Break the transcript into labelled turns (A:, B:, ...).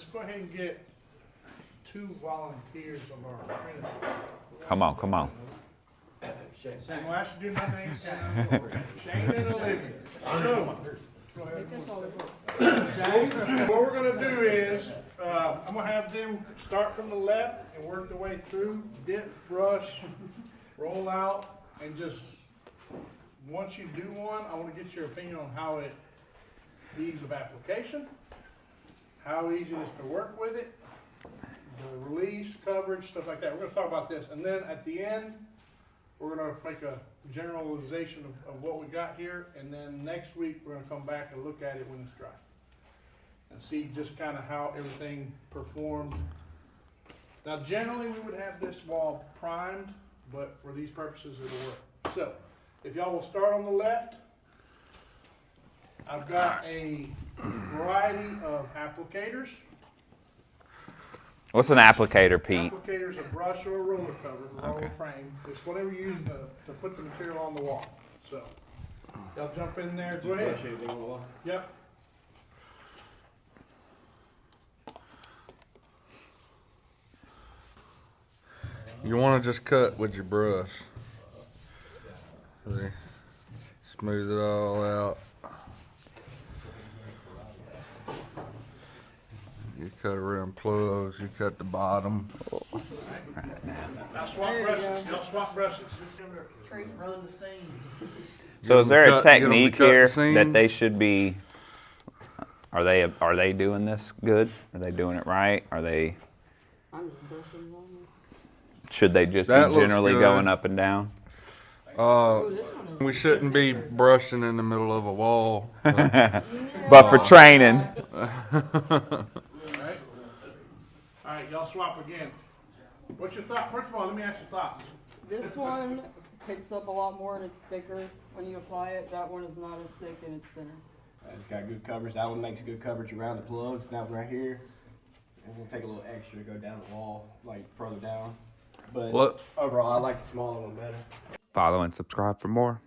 A: let's go ahead and get 2 volunteers of our apprentices.
B: Come on, come on.
A: I'm gonna ask you to do my name, Shane and Olivia. So, what we're gonna do is, I'm gonna have them start from the left and work their way through, dip, brush, roll out, and just, once you do one, I wanna get your opinion on how it, ease of application, how easy it is to work with it, the release, coverage, stuff like that. We're gonna talk about this, and then at the end, we're gonna make a generalization of what we got here, and then next week, we're gonna come back and look at it when it's dry. And see just kinda how everything performed. Now, generally, we would have this wall primed, but for these purposes, it'll work. So, if y'all will start on the left, I've got a variety of applicators.
B: What's an applicator, Pete?
A: Applicator's a brush or a roller cover, a roller
B: Okay.
A: frame. It's whatever you use to put the material on the wall. So, y'all jump in there, go ahead. Yep.
C: You want to just cut with your brush. See? Smooth it all out. You cut around close, you cut the bottom.
A: Now swap brushes. Y'all swap brushes.
D: Run the seams.
B: So is there a
C: Get 'em to cut
B: technique
C: the
B: here that
C: seams.
B: they should be? Are they doing this good? Are they doing it right? Are they? Should they just
C: That
B: be
C: looks
B: generally
C: good.
B: going up and down?
C: We shouldn't be brushing in the middle of a wall.
B: But for training,
A: Alright, y'all swap again. What's your thought? First of all, let me ask your thoughts.
E: This one picks up a lot more and it's thicker when you apply it. That one is not as thick and it's thinner.
D: It's got good coverage. That one makes good coverage around the plugs. That one right here, it's gonna take a little extra to go down the wall, like further down. But
C: Look.
D: overall, I like the smaller one better.
B: follow and subscribe for more.